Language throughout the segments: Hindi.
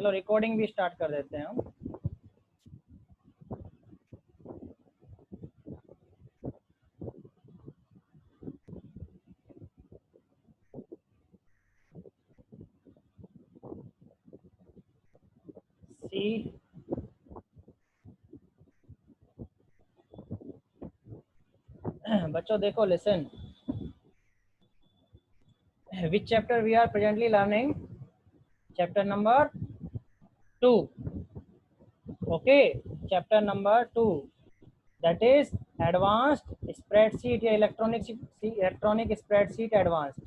चलो रिकॉर्डिंग भी स्टार्ट कर देते हैं हम। सी बच्चों देखो, listen, which chapter we are presently learning? Chapter number 2. Okay, chapter number 2, that is advanced spreadsheet या electronic spreadsheet advanced.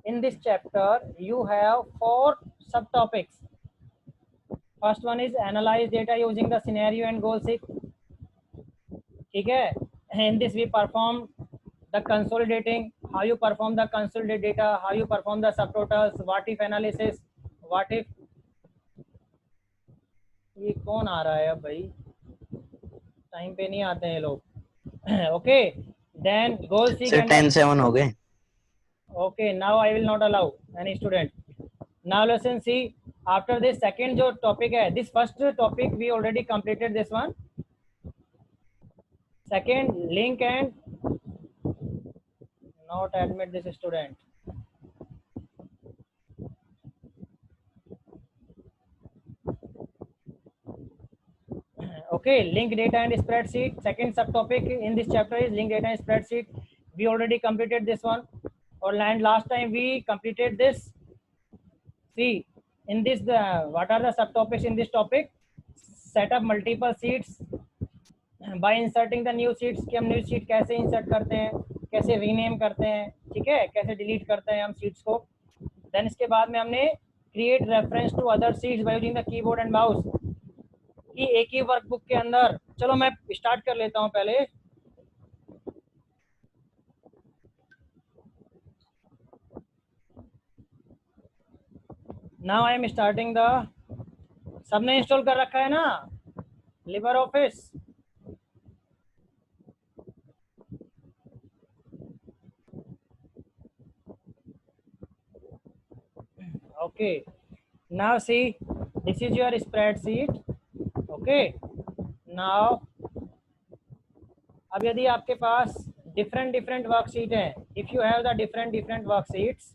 In this chapter you have 4 subtopics. First one is analyze data using the scenario and goal seek. ठीक है, in this we perform the consolidating, how you perform the consolidated data, how you perform the subtotals, what if analysis, what if, ये कौन आ रहा है अब भाई, टाइम पे नहीं आते हैं लोग। ओके, देन गोल सीक सर 10-7 हो गए। Okay, now I will not allow any student. Now lesson see, after this second जो topic है, this first topic we already completed this one. Second, link and not admit this student. Okay, link data and spreadsheet. Second subtopic in this chapter is link data and spreadsheet. We already completed this one, or last time we completed this. See, in this what are the subtopics in this topic? Set up multiple sheets by inserting the new sheets, कि हम न्यू शीट कैसे इंसर्ट करते हैं, कैसे रीनेम करते हैं, ठीक है, कैसे डिलीट करते हैं हम शीट्स को। देन इसके बाद में हमने create reference to other sheets by using the keyboard and mouse, कि एक ही वर्कबुक के अंदर। चलो मैं स्टार्ट कर लेता हूं पहले। Now I am starting the, सबने इंस्टॉल कर रखा है ना Libre office? Okay, now see, this is your spreadsheet. Okay, now अब यदि आपके पास डिफरेंट वर्कशीट हैं, if you have the different worksheets,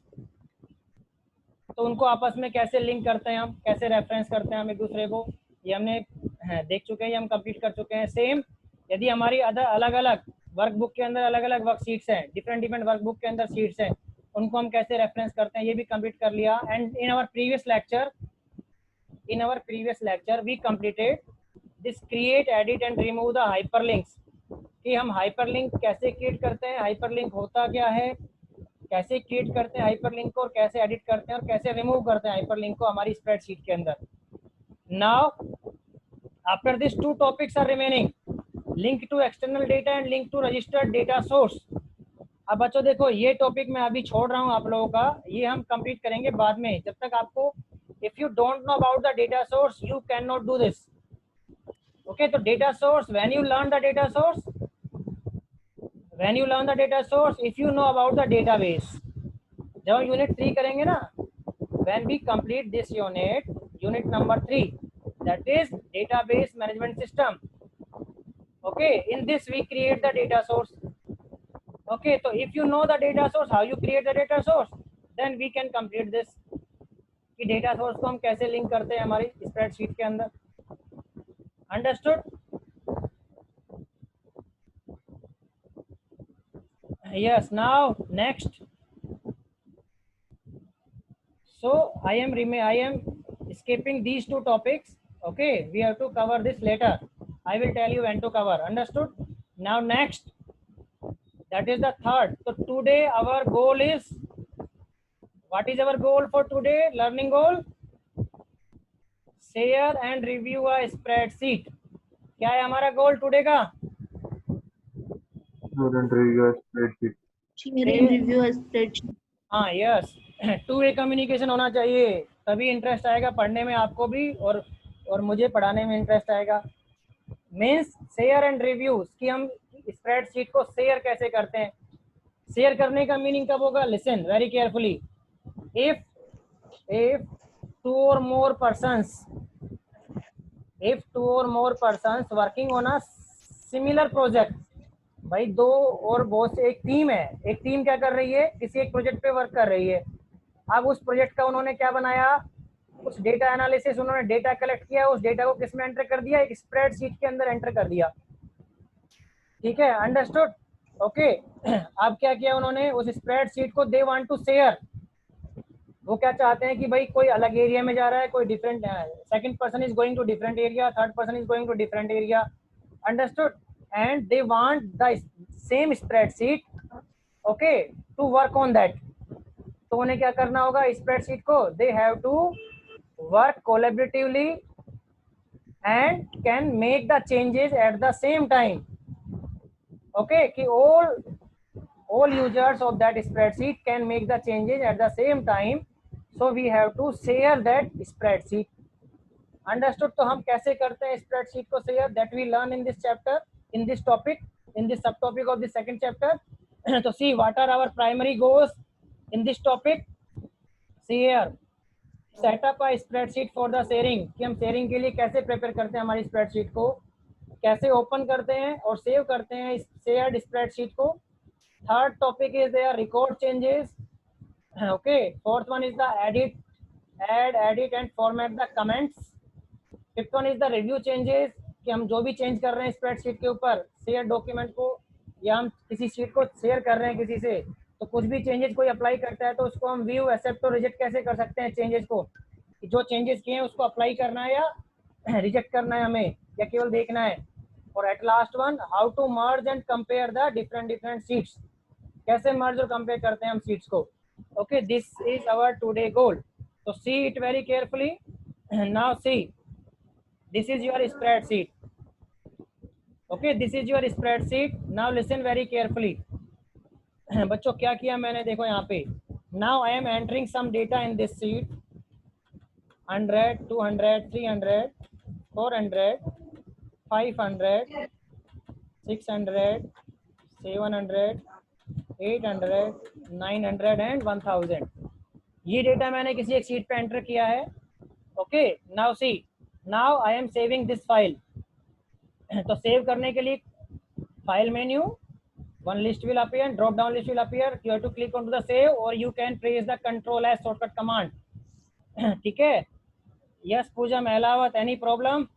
तो उनको आपस में कैसे लिंक करते हैं हम, कैसे रेफरेंस करते हैं हम एक दूसरे को, ये हमने देख चुके हैं, ये हम कंप्लीट कर चुके हैं। सेम यदि हमारी अलग अलग वर्कबुक के अंदर अलग अलग वर्कशीट्स हैं, डिफरेंट वर्कबुक के अंदर शीट्स हैं, उनको हम कैसे रेफरेंस करते हैं, ये भी कंप्लीट कर लिया। And in our previous lecture we completed this create, edit and remove the hyperlinks, कि हम हाइपरलिंक कैसे क्रिएट करते हैं, हाइपरलिंक होता क्या है, कैसे क्रिएट करते हैं हाइपरलिंक को, और कैसे एडिट करते हैं और कैसे रिमूव करते हैं हाइपरलिंक को हमारी स्प्रेडशीट के अंदर। Now after this 2 topics are remaining, link to external data and link to registered data source. अब बच्चों देखो, ये टॉपिक मैं अभी छोड़ रहा हूँ आप लोगों का, ये हम कंप्लीट करेंगे बाद में। जब तक आपको, if you don't know about the data source you can not do this. Okay, तो data source, when you learn the data source, when you learn the data source, if you know about the database, जब यूनिट 3 करेंगे ना, when we complete this unit number 3, that is database management system. Okay, in this we create the data source. Okay, so if you know the data source, how you create the data source, then we can complete this, कि डेटा सोर्स को हम कैसे लिंक करते हैं हमारी स्प्रेडशीट के अंदर। Understood? Yes, now next. So I am skipping these 2 topics. Okay, we have to cover this later. I will tell you when to cover. Understood? Now next, that is the third. So today our goal is, what is our goal for today? Learning goal? Share and review a spreadsheet. क्या है हमारा गोल टुडे का? हाँ, यस, 2-way कम्युनिकेशन होना चाहिए, तभी इंटरेस्ट आएगा पढ़ने में आपको भी, और मुझे पढ़ाने में इंटरेस्ट आएगा। मीन्स शेयर एंड रिव्यूज, कि हम स्प्रेडशीट को शेयर कैसे करते हैं। शेयर करने का मीनिंग कब होगा? Listen very carefully. If two or more persons working on a similar project, भाई दो और बहुत से, एक टीम है, एक टीम क्या कर रही है, किसी एक प्रोजेक्ट पे वर्क कर रही है। अब उस प्रोजेक्ट का उन्होंने क्या बनाया, कुछ डेटा एनालिसिस, उन्होंने डेटा कलेक्ट किया, उस डेटा को किस में एंटर कर दिया, एक स्प्रेडशीट के अंदर एंटर कर दिया। ठीक है, अंडरस्टूड, ओके। अब क्या किया उन्होंने, उस स्प्रेडशीट को दे वांट टू शेयर, वो क्या चाहते हैं कि भाई कोई अलग एरिया में जा रहा है, कोई different, second person is going to different area, third person is going to different area, understood, and they want the same spreadsheet, okay, to work on that. तो उन्हें क्या करना होगा, स्प्रेडशीट को they have to work collaboratively and can make the changes at the same time, okay, कि all users of that spreadsheet can make the changes at the same time, so we have to share that spreadsheet, understood। तो हम कैसे करते हैं spreadsheet को share, that we learn in this chapter, in this topic, in this subtopic of the second chapter। तो see what are our primary goals in this topic, see here, set up a spreadsheet for the sharing, कि हम sharing के लिए कैसे प्रिपेयर करते हैं हमारी स्प्रेडशीट को, कैसे ओपन करते हैं और सेव करते हैं इस शेयर्ड स्प्रेडशीट को। Third topic is their record changes, okay। Fourth one is the add, edit and format the comments। Fifth one is the review changes, कि हम जो भी चेंज कर रहे हैं स्प्रेडशीट के ऊपर, शेयर डॉक्यूमेंट को, या हम किसी शीट को शेयर कर रहे हैं किसी से, तो कुछ भी चेंजेस कोई अप्लाई करता है तो उसको हम व्यू, एक्सेप्ट और रिजेक्ट कैसे कर सकते हैं चेंजेस को, कि जो चेंजेस किए हैं उसको अप्लाई करना है या रिजेक्ट करना है हमें, या केवल देखना है। और at last one, how to merge and compare the different sheets, कैसे मर्ज और कंपेयर करते हैं हम शीट्स को, okay. This is our today goal, तो see it very carefully. Now see, this is your spreadsheet, okay, this is your spreadsheet. Now listen very carefully. बच्चों क्या किया मैंने, देखो यहाँ पे, now I am entering some data in this sheet, 100, 200, 300, 400, 500, 600, 700, 800, 900 and 1000। ये डेटा मैंने किसी एक शीट पे एंटर किया है, okay. Now see, now I am saving this file. तो सेव करने के लिए file menu, one list will appear, drop down list will appear, you have to click on to the save और you can press the control as shortcut command, ठीक है। Yes Pooja Mahlawat, any problem?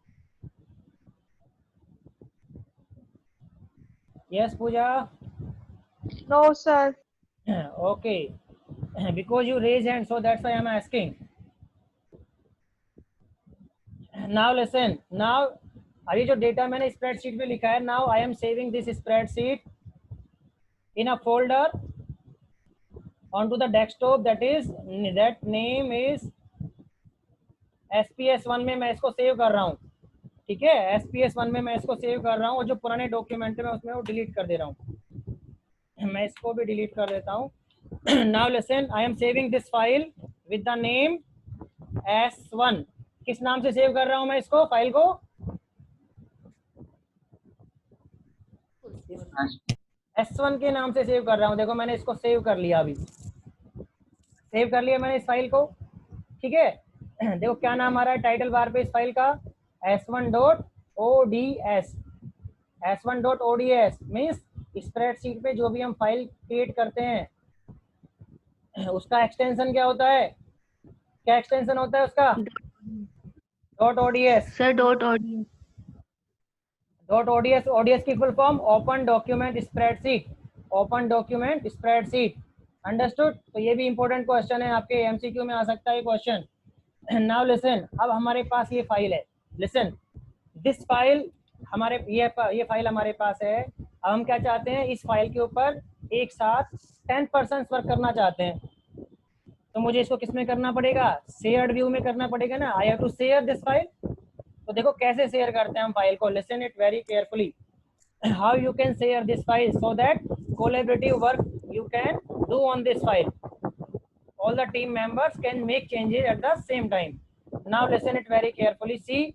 Yes Pooja? No, sir. Okay, because you raise hand, so that's why I'm asking. Now listen, now अभी जो डेटा मैंने स्प्रेडशीट में लिखा है, now I am saving this spreadsheet in a folder onto the desktop, that name is SPS1 में मैं इसको सेव कर रहा हूँ, ठीक है। SPS1 में मैं इसको सेव कर रहा हूँ, और जो पुराने डॉक्यूमेंट में उसमें वो डिलीट कर दे रहा हूँ, मैं इसको भी डिलीट कर देता हूँ। Now listen, I am saving this file with the name S1। किस नाम से सेव कर रहा हूँ मैं इसको, फाइल को? S1 के नाम से सेव कर रहा हूँ। देखो मैंने इसको सेव कर लिया, अभी सेव कर लिया मैंने इस फाइल को, ठीक है। देखो क्या नाम आ रहा है टाइटल बार पे इस फाइल का, S1.ods। S1.ods मीन्स स्प्रेडशीट पे जो भी हम फाइल क्रिएट करते हैं उसका एक्सटेंशन क्या होता है, क्या एक्सटेंशन होता है उसका? .ods। Sir, dot audio. .ods, ods की full form open document spreadsheet, open document spreadsheet, understood. तो ये भी इंपॉर्टेंट क्वेश्चन है, आपके एमसीक्यू में आ सकता है क्वेश्चन। नाउ लिसन, अब हमारे पास ये फाइल है, लिसन, दिस फाइल हमारे ये फाइल हमारे पास है। अब हम क्या चाहते हैं, इस फाइल के ऊपर एक साथ 10 पर्सन वर्क करना चाहते हैं, तो मुझे इसको किस में करना पड़ेगा, शेयर्ड व्यू में करना पड़ेगा ना। I have to share this file. तो देखो कैसे शेयर करते हैं हम फाइल को, listen it very carefully. How you can share this file so that collaborative work you can do on this file, all the team members can make changes at the same time. Now listen it very carefully. See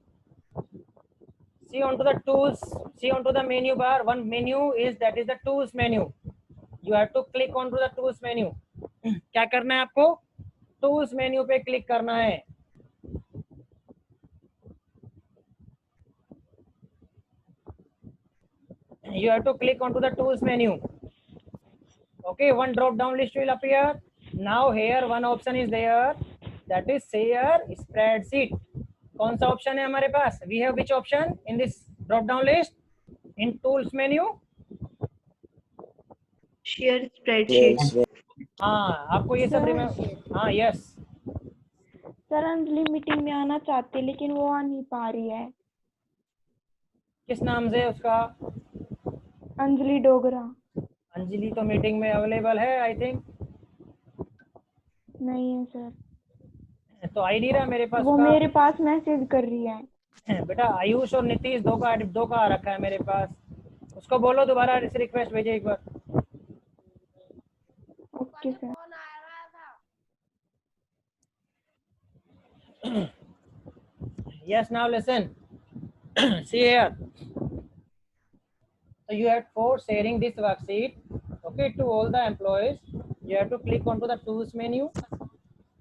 onto the tools, see onto the menu bar, one menu is, that is the tools menu. You have to click onto the tools menu. क्या करना है आपको, tools menu पे क्लिक करना है, you have to click onto the tools menu. Okay, one drop down list will appear. Now here one option is there, that is share spreadsheet. कौन सा ऑप्शन है हमारे पास? We have which option in this drop down list? In tools menu. Share spreadsheet. हाँ, आपको ये सब रिमेम्बर. हाँ, यस. सर अंजलि मीटिंग में आना चाहती है लेकिन वो आ नहीं पा रही है. किस नाम से उसका? अंजलि डोगरा. अंजलि तो मीटिंग में अवेलेबल है आई थिंक. नहीं है सर. तो आई नहीं रहा मेरे पास. वो मेरे पास मैसेज कर रही है. बेटा आयुष और नीतीश दो का आ रखा है मेरे पास. उसको बोलो दोबारा रिक्वेस्ट भेजे एक बार. Okay sir. Yes, now listen. See here. So you have for sharing this worksheet, okay, to all the employees, you have to click onto the tools menu.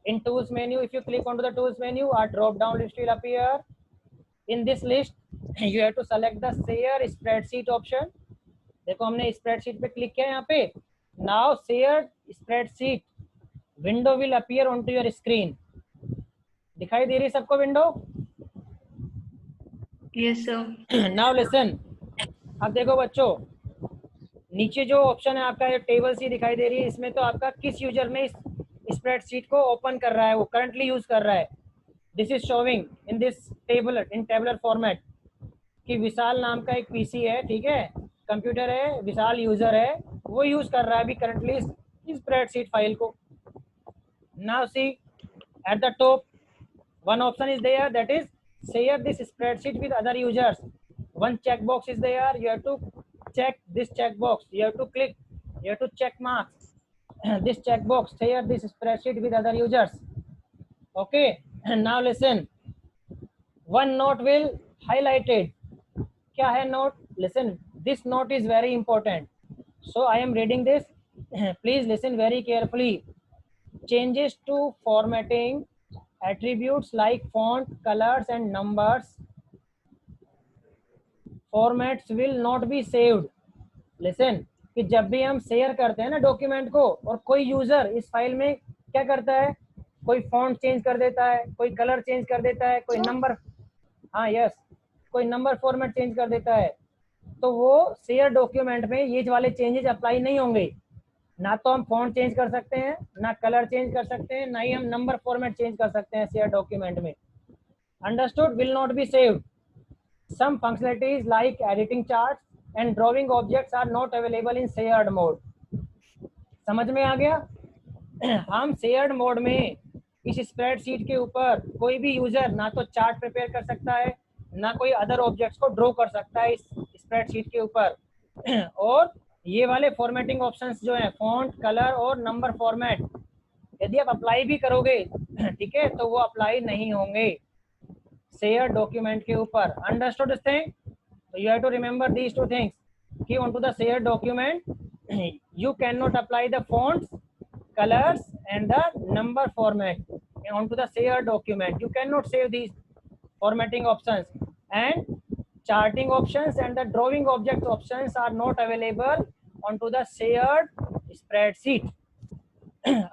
In tools menu, if you click onto the tools menu, a drop down list will appear. In this list, you have to select the share spreadsheet option. देखो हमने spreadsheet पे click किया यहाँ पे. Now share spreadsheet window will appear onto your screen. दिखाई दे रही है सबको window? Yes sir. Now listen. अब देखो बच्चों, नीचे जो ऑप्शन है आपका टेबल सी दिखाई दे रही है, इसमें तो आपका किस यूजर में इस स्प्रेडशीट को ओपन कर रहा है, वो करंटली यूज कर रहा है. This is showing in this table in tabular format कि विशाल नाम का एक पीसी है, ठीक है, कंप्यूटर है, विशाल यूजर है, वो यूज कर रहा है अभी करंटली इस स्प्रेडशीट फाइल को. Now see at the top one option is there, that is share this spreadsheet with other users. One checkbox is there. You have to check this checkbox. You have to click. You have to check mark this checkbox. Share this spreadsheet with other users. Okay. And now listen. One note will highlighted. क्या है note? Listen. This note is very important. So I am reading this. Please listen very carefully. Changes to formatting, attributes like font, colors, and numbers. Formats will not be saved. Listen, कि जब भी हम शेयर करते हैं ना डॉक्यूमेंट को, और कोई यूजर इस फाइल में क्या करता है, कोई फॉन्ट चेंज कर देता है, कोई कलर चेंज कर देता है, कोई नंबर, हाँ यस, कोई नंबर फॉर्मेट चेंज कर देता है, तो वो शेयर डॉक्यूमेंट में ये वाले चेंजेस अप्लाई नहीं होंगे. ना तो हम फॉन्ट चेंज कर सकते हैं, ना कलर चेंज कर सकते हैं, ना ही हम नंबर फॉर्मेट चेंज कर सकते हैं शेयर डॉक्यूमेंट में. Understood? Will not be saved. Some functionalities like editing charts and drawing objects are not available in shared mode. समझ में आ गया? हम शेयर्ड मोड में इस स्प्रेडशीट के ऊपर कोई भी यूजर ना तो चार्ट प्रिपेयर कर सकता है, ना कोई अदर ऑब्जेक्ट्स को ड्रॉ कर सकता है इस स्प्रेडशीट के ऊपर. और ये वाले फॉर्मेटिंग ऑप्शंस जो हैं, फॉन्ट, कलर और नंबर फॉर्मेट, यदि आप अप्लाई भी करोगे, ठीक है, तो वो अप्लाई नहीं होंगे शेयर डॉक्यूमेंट के ऊपर. Understood this thing? So you have to remember these two things. कि onto the shared document you cannot apply the fonts, colors and the number format onto the shared document. You cannot save these formatting options, and charting options and the drawing object options are not available onto the shared spreadsheet.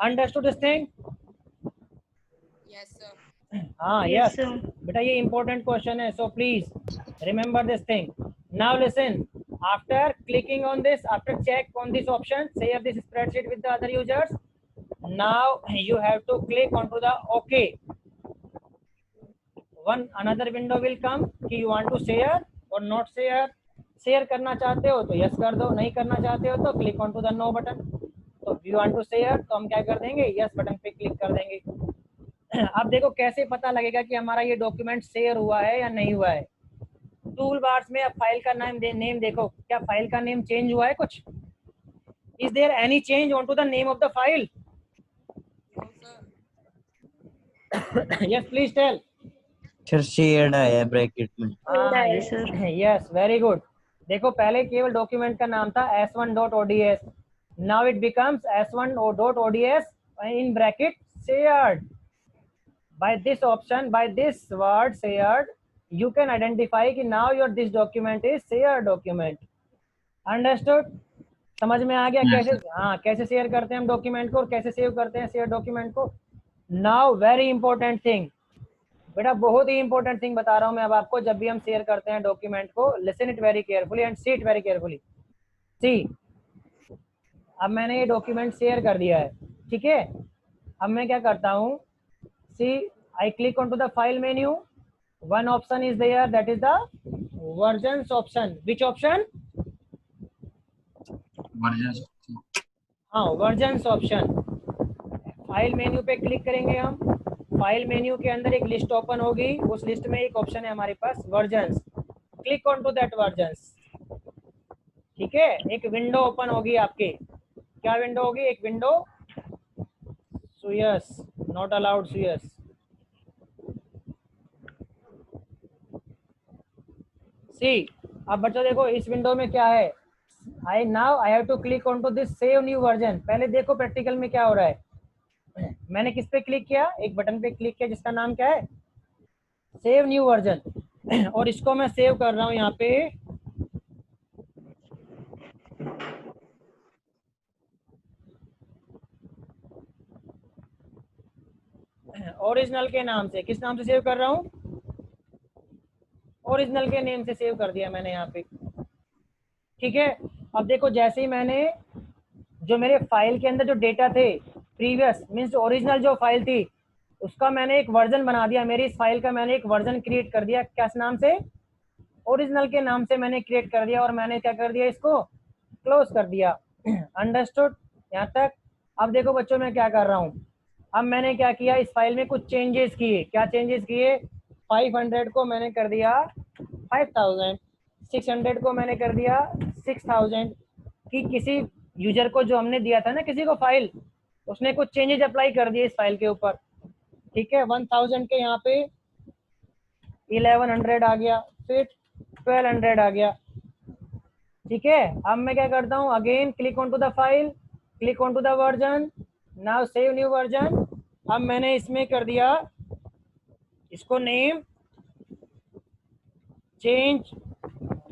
Understood this thing? Yes, sir. हाँ, yes. बेटा ये important question है, so please remember this thing. Now listen. After clicking on this, after check on this option, share this spreadsheet with the other users. Now you have to click onto the OK. Another window will come कि you want to share or not share. Share करना चाहते हो तो यस कर दो, नहीं करना चाहते हो तो click on to the no button. तो यू वांट टू शेयर तो हम क्या कर देंगे, यस बटन पे क्लिक कर देंगे. अब देखो कैसे पता लगेगा कि हमारा ये डॉक्यूमेंट शेयर हुआ है या नहीं हुआ है. टूल बार्स में अब फाइल का नेम देखो, क्या फाइल का नेम चेंज हुआ है कुछ? Is there any change on to the name of the file? Yes please tell. Sir shared है ब्रैकेट में. Yes, very good. देखो पहले केवल डॉक्यूमेंट का नाम था s1.ods. Now it becomes s1.ods in bracket shared. By this option, by this word shared, you can identify कि now your this document is shared document. Understood? समझ में आ गया कैसे, हाँ, कैसे शेयर करते हैं हम डॉक्यूमेंट को और कैसे सेव करते हैं शेयर डॉक्यूमेंट को। नाउ वेरी इंपॉर्टेंट थिंग, बेटा बहुत ही इंपॉर्टेंट थिंग बता रहा हूं मैं अब आपको। जब भी हम शेयर करते हैं डॉक्यूमेंट को, listen it very carefully and see it very carefully. See, अब मैंने ये डॉक्यूमेंट शेयर कर दिया है, ठीक है। अब मैं क्या करता हूँ, see, I click on to the file menu, one option is there, that is the versions option. Which option? हाँ, वर्जन्स ऑप्शन। फाइल मेन्यू पे क्लिक करेंगे हम, फाइल मेन्यू के अंदर एक लिस्ट ओपन होगी, उस लिस्ट में एक ऑप्शन है हमारे पास versions. Click on to that versions, ठीक है। एक विंडो ओपन होगी आपके, क्या विंडो होगी? एक window, Suyash, not allowed Suyash. See, अब बच्चों देखो इस विंडो में क्या है, I have to click on to this save new version. पहले देखो प्रैक्टिकल में क्या हो रहा है। मैंने किस पे क्लिक किया? एक बटन पे क्लिक किया जिसका नाम क्या है, सेव न्यू वर्जन। और इसको मैं सेव कर रहा हूं यहाँ पे ओरिजिनल के नाम से। किस नाम से सेव कर रहा हूँ? ओरिजिनल के नेम से सेव कर दिया मैंने यहाँ पे, ठीक है। अब देखो जैसे ही मैंने जो मेरे फाइल के अंदर जो डेटा थे प्रीवियस मीन्स ओरिजिनल जो फाइल थी उसका मैंने एक वर्जन बना दिया, मेरी इस फाइल का मैंने एक वर्जन क्रिएट कर दिया, किस नाम से? ओरिजिनल के नाम से मैंने क्रिएट कर दिया और मैंने क्या कर दिया, इसको क्लोज कर दिया। अंडरस्टूड यहाँ तक? अब देखो बच्चों मैं क्या कर रहा हूँ, अब मैंने क्या किया, इस फाइल में कुछ चेंजेस किए। क्या चेंजेस किए? 500 को मैंने कर दिया 5000, 600 को मैंने कर दिया 6000। कि किसी यूजर को जो हमने दिया था ना किसी को फाइल, उसने कुछ चेंजेस अप्लाई कर दिए इस फाइल के ऊपर, ठीक है। 1000 के यहाँ पे 1100 आ गया, फिर 1200 आ गया, ठीक है। अब मैं क्या करता हूँ, again click on to the file, click on to the version, now save new version. अब मैंने इसमें कर दिया इसको नेम चेंज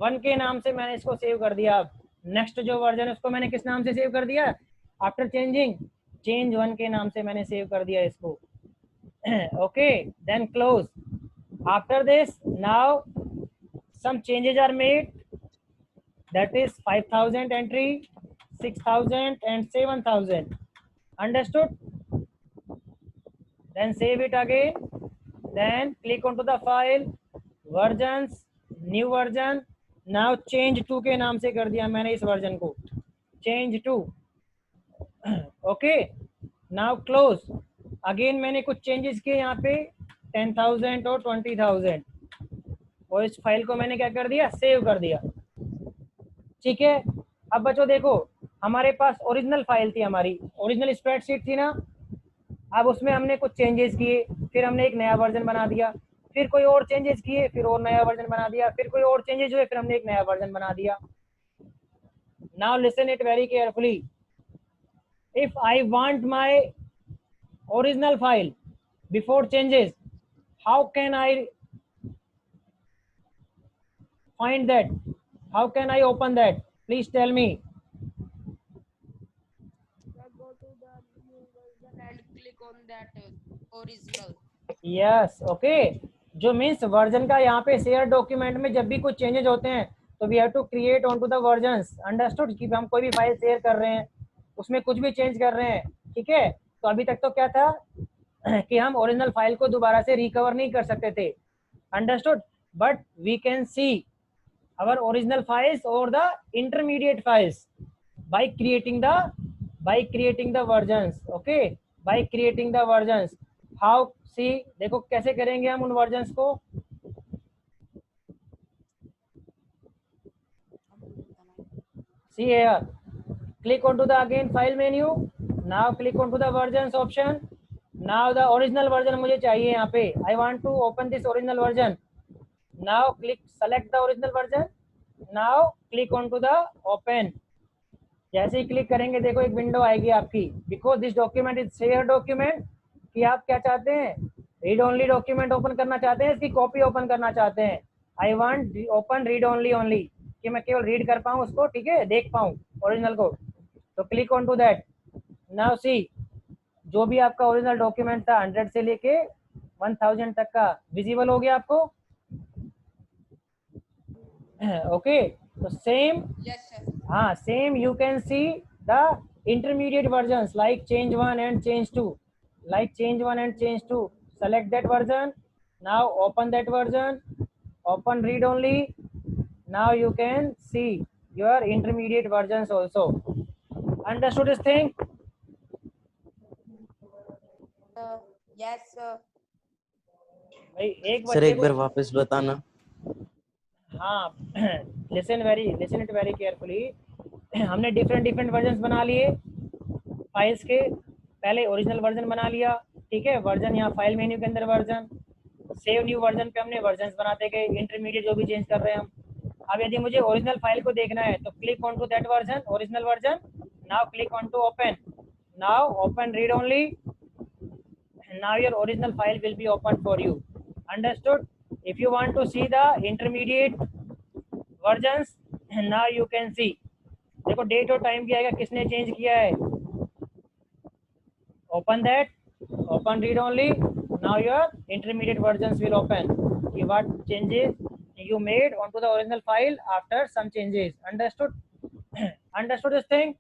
1 के नाम से मैंने इसको सेव कर दिया। अब नेक्स्ट जो वर्जन है उसको मैंने किस नाम से सेव कर दिया? आफ्टर चेंजिंग, चेंज 1 के नाम से मैंने सेव कर दिया इसको। Okay, then close. After this now some changes are made, that is 5000 entry, 6000 and 7000. Understood? Then save it again, then click onto the file, versions, new version. Now change 2 के नाम से कर दिया मैंने इस वर्जन को, change 2. Okay, now close. Again मैंने कुछ चेंजेस किए यहाँ पे 10,000 और 20,000 और इस फाइल को मैंने क्या कर दिया, सेव कर दिया, ठीक है। अब बच्चों देखो हमारे पास ओरिजिनल फाइल थी, हमारी ओरिजिनल स्प्रेडशीट थी ना, अब उसमें हमने कुछ चेंजेस किए, फिर हमने एक नया वर्जन बना दिया, फिर कोई और चेंजेस किए, फिर और नया वर्जन बना दिया, फिर कोई और चेंजेस हुए, फिर हमने एक नया वर्जन बना दिया। Now listen it very carefully, if I want my original file before changes, how can I find that? How can I open that? Please tell me. Go to the new version and click on that original. Yes, okay. जो मीन्स वर्जन का यहाँ पे शेयर डॉक्यूमेंट में जब भी कुछ चेंजेस होते हैं तो we have to create on to the versions. Understood? कि हम कोई भी फाइल शेयर कर रहे हैं उसमें कुछ भी चेंज कर रहे हैं, ठीक है। तो अभी तक तो क्या था कि हम ओरिजिनल फाइल को दोबारा से रिकवर नहीं कर सकते थे, understood, but we can see our original files or the intermediate files by creating the versions. Okay, by creating the versions. How? see, देखो कैसे करेंगे हम उन versions को। see here, click onto the again file menu, now click onto the versions option. now the original version मुझे चाहिए यहाँ पे, I want to open this original version. now click, select the original version, now click on to the open. जैसे ही क्लिक करेंगे देखो एक विंडो आएगी आपकी, because this document is share document, कि आप क्या चाहते हैं, रीड ओनली डॉक्यूमेंट ओपन करना चाहते हैं, इसकी कॉपी ओपन करना चाहते हैं। I want open read only only, कि मैं केवल रीड कर पाऊँ उसको, ठीक है, देख पाऊँ ओरिजिनल को। तो click on to that. Now see, जो भी आपका ओरिजिनल डॉक्यूमेंट था 100 से लेके 1000 तक का विजिबल हो गया आपको। ओके, तो सेम, Yes, sir. हाँ same you can see the intermediate versions like change 1 and change 2, like change 1 and change 2. Select that version. Now open that version, open read only. Now you can see your intermediate versions also. Understood this thing? Yes, sir. भाई एक सर बच्चे एक को, बार वापस बताना। हाँ लिसन इट वेरी केयरफुली। हमने डिफरेंट वर्जन्स बना लिए फाइल्स के। पहले ओरिजिनल वर्जन बना लिया, ठीक है, वर्जन यहाँ फाइल मेन्यू के अंदर वर्जन, सेव न्यू वर्जन पे हमने वर्जन्स बनाते गए, इंटरमीडिएट जो भी चेंज कर रहे हैं हम। अब यदि मुझे ओरिजिनल फाइल को देखना है तो click on to that version, original version. Now click on to open, now open read only. Now your original file will be open for you. Understood? If you want to see the intermediate versions, now you can see. देखो डेट और टाइम भी आएगा किसने चेंज किया है। Open that, open read only. Now your intermediate versions will open. What changes you made onto the original file after some changes. Understood? Understood this thing?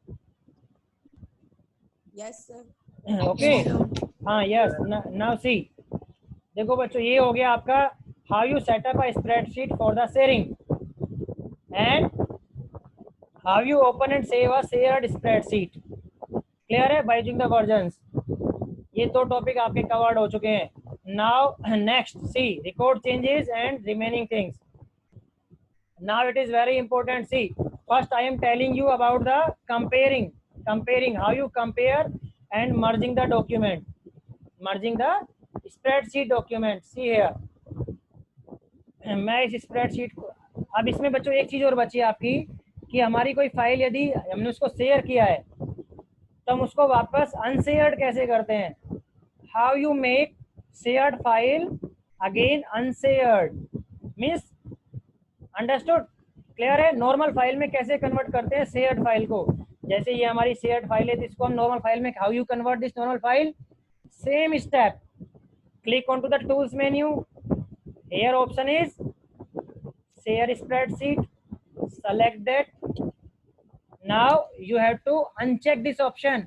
Yes, sir. Okay. हाँ यस। नाउ सी, देखो बच्चों ये हो गया आपका how you setup a spreadsheet for the sharing and how you open and save a shared spreadsheet. Clear है बाय यूजिंग द वर्जन्स। ये दो टॉपिक आपके कवर्ड हो चुके हैं। Now next see record changes and remaining things. Now it is very important. See, first I am telling you about the comparing how you compare and merging the document, merging the spreadsheet document. See here, मैं इस स्प्रेडशीट को, अब इसमें बच्चों एक चीज़ और बची है आपकी कि हमारी कोई फाइल यदि हमने उसको शेयर किया है तो हम उसको वापस अनशेयर्ड कैसे करते हैं। How you make shared file again unshared means, understood, clear है। नॉर्मल फाइल में कैसे कन्वर्ट करते हैं शेयर्ड फाइल को। जैसे ये हमारी शेयर्ड फाइल है तो इसको हम नॉर्मल फाइल में how you convert this normal file, same step. Click on to the tools menu, here option is share spreadsheet, select that। now you have to uncheck this option,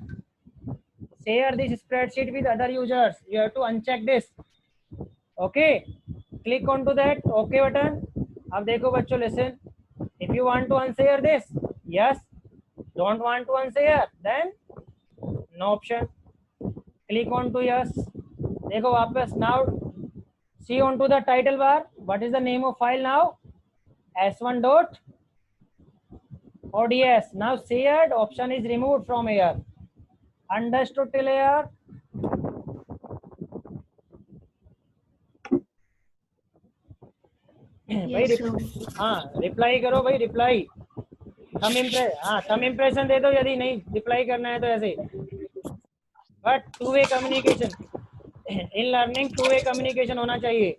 share this spreadsheet with other users, you have to uncheck this। okay, click on to that okay button। अब देखो बच्चों listen, if you want to unshare this, yes, don't want to unshare then no option, click on to yes। देखो वापस, now see on to the title bar, what is the name of file now, s1.ods। now shared option is removed from here। understood till here? भाई हाँ रिप्लाई करो भाई, रिप्लाई थम इम्प्रेशन दे दो यदि नहीं रिप्लाई करना है तो ऐसे। But two way communication in learning, two way communication होना चाहिए।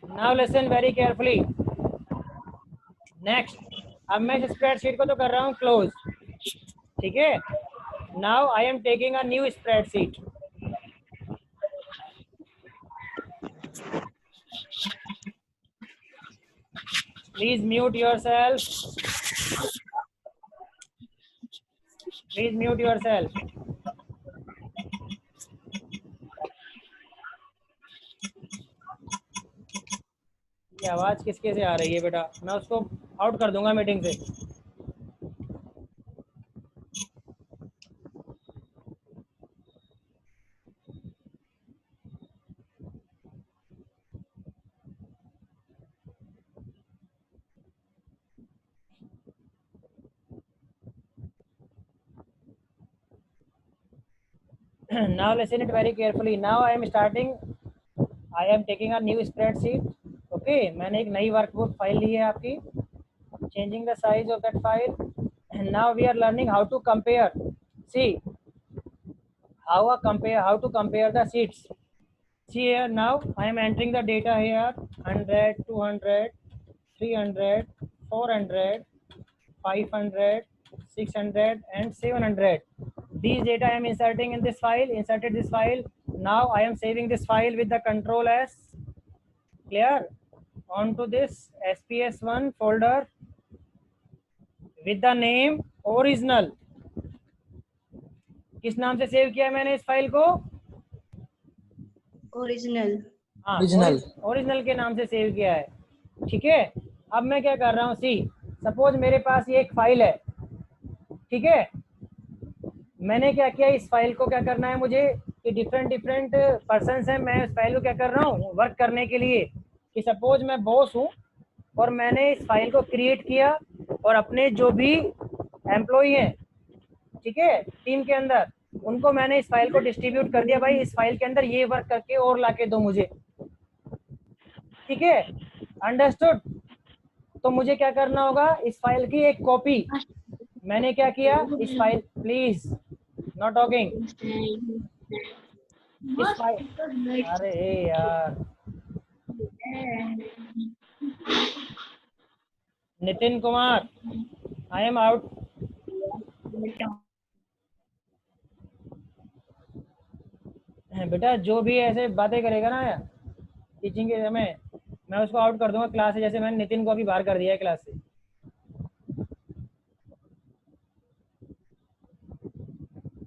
Now listen very carefully. Next, अब मैं इस स्प्रेडशीट को तो कर रहा हूँ क्लोज, ठीक है। Now I am taking a new spreadsheet. Please mute yourself, please mute yourself. ये आवाज किसके से आ रही है बेटा, मैं उसको आउट कर दूंगा मीटिंग से। now listen it very carefully। now I am starting, I am taking a new spreadsheet। okay, मैंने एक नई वर्कबुक फाइल ली है आपकी, changing the size of that file। and now we are learning how to compare। see how to compare the sheets। see here, now I am entering the data here 100, 200, 300, 400, 500, 600 and 700. These data I am inserting in this file, inserted this file. Now I am saving this file with the control S, clear, onto this SPS1 folder with the name original. किस नाम से सेव किया मैंने इस फाइल को? ओरिजिनल। हाँ, Original. ओरिजिनल के नाम से सेव किया है, ठीक है। अब मैं क्या कर रहा हूँ, सी सपोज मेरे पास ये एक फाइल है, ठीक है। मैंने क्या किया, इस फाइल को क्या करना है मुझे कि डिफरेंट पर्सन्स हैं, मैं इस फाइल को क्या कर रहा हूँ वर्क करने के लिए, कि सपोज मैं बॉस हूँ और मैंने इस फाइल को क्रिएट किया और अपने जो भी एम्प्लॉई हैं, ठीक है, टीम के अंदर, उनको मैंने इस फाइल को डिस्ट्रीब्यूट कर दिया, भाई इस फाइल के अंदर ये वर्क करके और लाके दो मुझे, ठीक है, अंडरस्टूड। तो मुझे क्या करना होगा, इस फाइल की एक कॉपी, मैंने क्या किया, इस फाइल, प्लीज नॉट टॉकिंग, इस फाइल, अरे यार Nitin Kumar, I am out. बेटा जो भी ऐसे बातें करेगा ना टीचिंग के समय, मैं उसको आउट कर दूंगा क्लास से, जैसे मैंने नितिन को अभी बाहर कर दिया है क्लास से।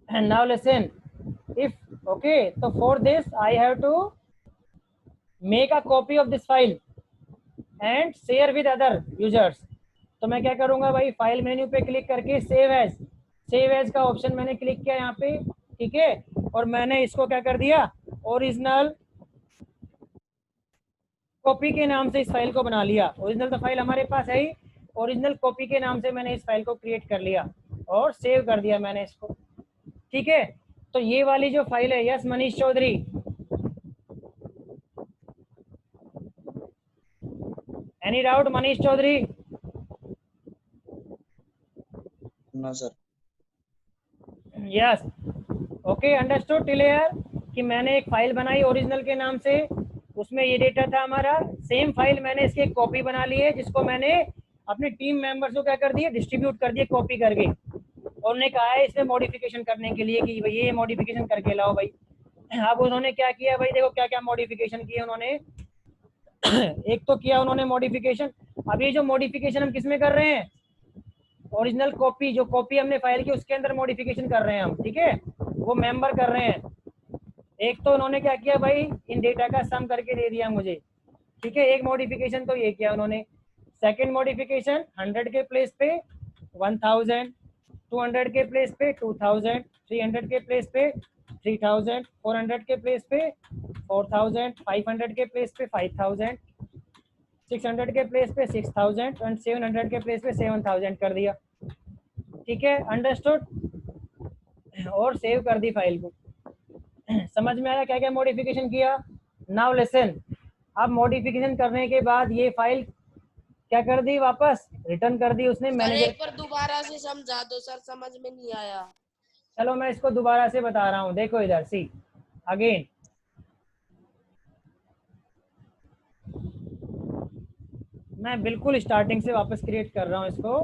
And now listen, if okay, so for this I have to make a copy of this file and share with other users. तो मैं क्या करूंगा भाई, फाइल मेन्यू पे क्लिक करके सेव एज का ऑप्शन मैंने क्लिक किया यहाँ पे, ठीक है, और मैंने इसको क्या कर दिया, ओरिजिनल कॉपी के नाम से इस फाइल को बना लिया। ओरिजिनल तो फाइल हमारे पास है ही, ओरिजिनल कॉपी के नाम से मैंने इस फाइल को क्रिएट कर लिया और सेव कर दिया मैंने इसको, ठीक है। तो ये वाली जो फाइल है, yes Manish Chaudhary, any doubt Manish Chaudhary? No, sir. Yes, okay, understood till here, कि मैंने एक फाइल बनाई ओरिजिनल के नाम से, उसमें ये डेटा था हमारा, सेम फाइल मैंने इसकी एक कॉपी बना ली है, जिसको मैंने अपने टीम मेंबर्स को क्या कर दिया, डिस्ट्रीब्यूट कर दिया कॉपी करके, और उन्हें कहा है इसमें मॉडिफिकेशन करने के लिए कि भाई ये मॉडिफिकेशन करके लाओ भाई। अब उन्होंने क्या किया भाई, देखो क्या क्या मॉडिफिकेशन किए उन्होंने। एक तो किया उन्होंने मॉडिफिकेशन, अब ये जो मॉडिफिकेशन हम किस में कर रहे हैं, ओरिजिनल कॉपी, जो कॉपी हमने फाइल की उसके अंदर मॉडिफिकेशन कर रहे हैं हम, ठीक है, वो मेंबर कर रहे हैं। एक तो उन्होंने क्या किया भाई, इन डेटा का सम करके दे दिया मुझे, ठीक है, एक मॉडिफिकेशन तो ये किया उन्होंने। सेकंड मॉडिफिकेशन 100 के प्लेस पे 1000, 200 के प्लेस पे 2000, 300 के प्लेस पे 3000, 400 के प्लेस पे 4000, 500 के प्लेस पे 5000, 600 के प्लेस पे 6000 एंड 700 के प्लेस पे 7000 कर दिया, ठीक है, अंडरस्टूड, और सेव कर दी फाइल को। समझ में आया क्या क्या मॉडिफिकेशन किया? नाउ लिसन, अब मॉडिफिकेशन करने के बाद ये फाइल क्या कर दी, वापस रिटर्न कर दी उसने सर मैनेजर। एक बार दोबारा से समझा दो सर, समझ में नहीं आया। चलो मैं इसको दोबारा से बता रहा हूँ, देखो इधर, सी अगेन, मैं बिल्कुल स्टार्टिंग से वापस क्रिएट कर रहा हूँ इसको।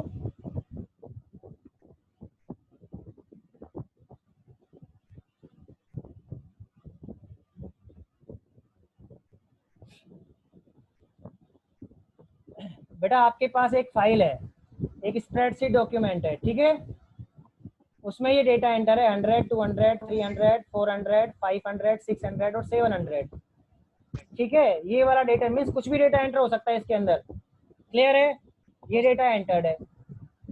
बेटा आपके पास एक फाइल है, एक स्प्रेडशीट डॉक्यूमेंट है, ठीक है, उसमें ये डेटा एंटर है 100, 200, 300, 400, 500, 600 और 700, ठीक है। ये वाला डेटा मीन्स कुछ भी डेटा एंटर हो सकता है इसके अंदर, क्लियर है, ये डेटा एंटर्ड है,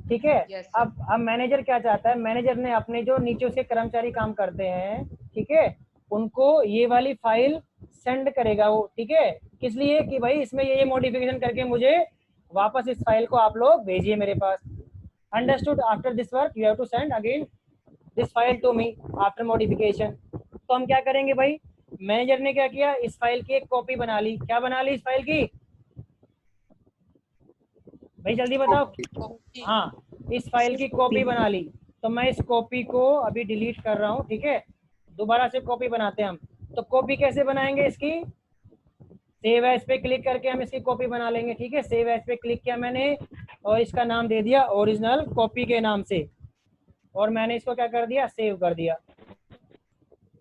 ठीक है। Yes, अब मैनेजर क्या चाहता है, मैनेजर ने अपने जो नीचे उसके कर्मचारी काम करते हैं, ठीक है, उनको ये वाली फाइल सेंड करेगा वो, ठीक है, किस लिए, कि भाई इसमें ये मॉडिफिकेशन करके मुझे वापस इस फाइल को आप लोग भेजिए मेरे पास, understood. After this work you have to send again this file to me after modification. तो हम क्या करेंगे भाई, मैनेजर ने क्या किया, इस फाइल की एक कॉपी बना ली, क्या बना ली इस फाइल की भाई, जल्दी बताओ। हाँ, इस फाइल की कॉपी बना ली, तो मैं इस कॉपी को अभी डिलीट कर रहा हूँ, ठीक है, दोबारा से कॉपी बनाते हैं हम। तो कॉपी कैसे बनाएंगे इसकी, सेव एज पे क्लिक करके हम इसकी कॉपी बना लेंगे। ठीक है, सेव एज पे क्लिक किया मैंने और इसका नाम दे दिया ओरिजिनल कॉपी के नाम से, और मैंने इसको क्या कर दिया, सेव कर दिया।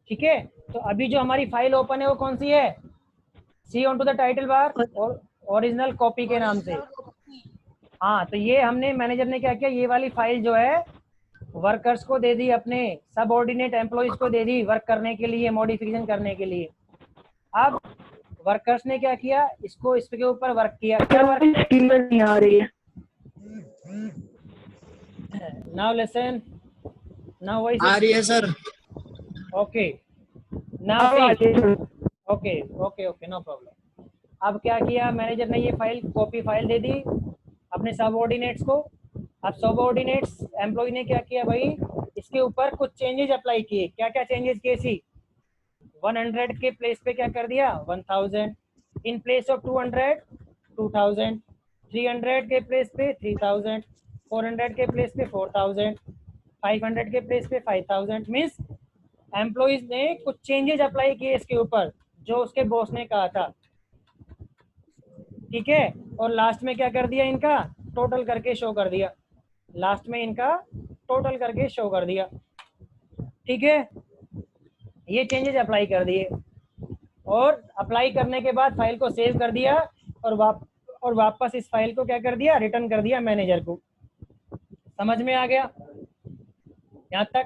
ठीक है, तो अभी जो हमारी फाइल ओपन है वो कौन सी है, see on to the title bar और ओरिजिनल कॉपी के नाम से। हाँ, तो ये हमने मैनेजर ने क्या किया, ये वाली फाइल जो है वर्कर्स को दे दी, अपने सबऑर्डिनेट एम्प्लॉइज को दे दी वर्क करने के लिए, मॉडिफिकेशन करने के लिए। अब वर्कर्स ने क्या किया, इसको इसके ऊपर वर्क किया। क्या वर्क नहीं आ रही है। नाउ लिसन, नाउ वॉइस आ रही है sir. Okay, now see, okay okay okay, no problem. अब क्या किया मैनेजर ने, ये फाइल कॉपी फाइल दे दी अपने सबऑर्डिनेट्स को। अब सबऑर्डिनेट्स एम्प्लॉय ने क्या किया भाई, इसके ऊपर कुछ चेंजेस अप्लाई किए। क्या क्या चेंजेस किए, सी 100 के प्लेस पे क्या कर दिया 1000, इन प्लेस ऑफ 200 2000, 300 के प्लेस पे 3000, 400 के प्लेस पे 4000, 500 के प्लेस पे 5000। मीन्स एम्प्लॉइज ने कुछ चेंजेस अप्लाई किए इसके ऊपर जो उसके बॉस ने कहा था। ठीक है, और लास्ट में क्या कर दिया, इनका टोटल करके शो कर दिया, लास्ट में इनका टोटल करके शो कर दिया। ठीक है, ये चेंजेस अप्लाई कर दिए और अप्लाई करने के बाद फाइल को सेव कर दिया और वापस इस फाइल को क्या कर दिया, रिटर्न कर दिया मैनेजर को। समझ में आ गया यहाँ तक?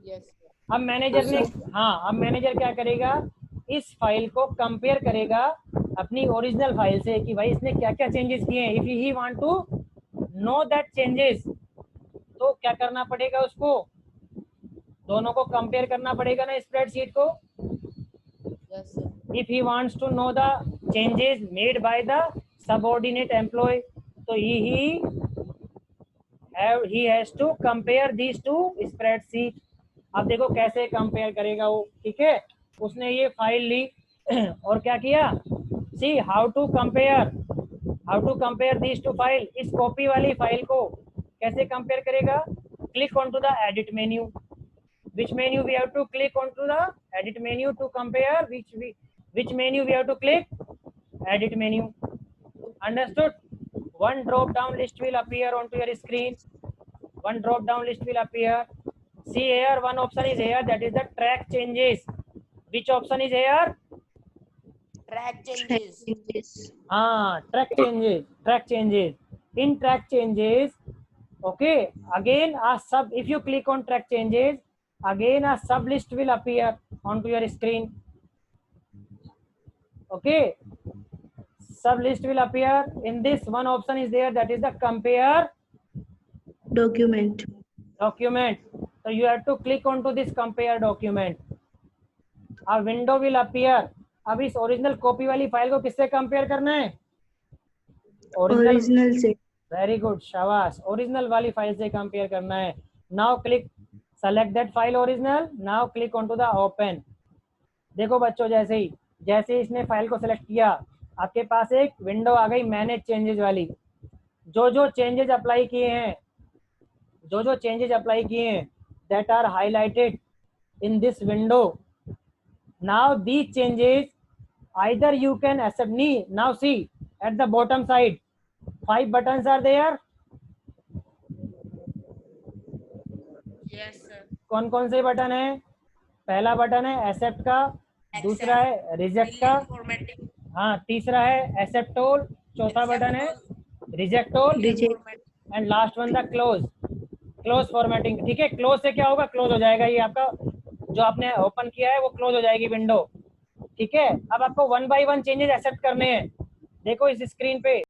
यस। अब मैनेजर ने, हाँ, अब मैनेजर क्या करेगा, इस फाइल को कंपेयर करेगा अपनी ओरिजिनल फाइल से कि भाई इसने क्या क्या चेंजेस किए हैं। If he want to know that changes, तो क्या करना पड़ेगा, उसको दोनों को कंपेयर करना पड़ेगा ना स्प्रेडशीट को। Yes sir. If he wants to know the changes made by the subordinate employee, so he has to compare these two spreadsheet। अब देखो कैसे कंपेयर करेगा वो। ठीक है, उसने ये फाइल ली और क्या किया, see how to compare these two file. इस कॉपी वाली फाइल को कैसे कंपेयर करेगा, click on to the edit menu. Which menu we have to click onto the edit menu to compare, which menu we have to click, edit menu. Understood? One drop down list will appear onto your screen. One drop down list will appear. See here, one option is here, that is the track changes. Which option is here? Track changes. Track changes. In track changes, okay, again if you click on track changes, again a sub list will appear onto your screen. Okay, sub list will appear. In this, one option is there, that is the compare document. So you have to click onto this compare document. A window will appear. अब इस ओरिजिनल कॉपी वाली फाइल को किससे कंपेयर करना है, ओरिजिनल से। वेरी गुड, शाबाश, ओरिजिनल वाली फाइल से कंपेयर करना है। Now click, select that file original, now click on to the open. देखो बच्चों, जैसे इसने फाइल को सेलेक्ट किया, आपके पास एक विंडो आ गई मैनेज चेंजेस वाली। जो चेंजेस अप्लाई किए हैं that are highlighted in this window. Now these changes either you can accept. Now see at the bottom side 5 buttons are there. Yes sir. कौन कौन से बटन है, पहला बटन है एक्सेप्ट का, दूसरा है रिजेक्ट का, Formatting. हाँ, तीसरा है एक्सेप्ट ऑल, चौथा बटन है reject all, and last one the close formatting. ठीक है, क्लोज से क्या होगा, क्लोज हो जाएगा ये आपका जो आपने ओपन किया है वो क्लोज हो जाएगी विंडो। ठीक है, अब आपको 1 by 1 चेंजेस एक्सेप्ट करने हैं। देखो इस स्क्रीन पे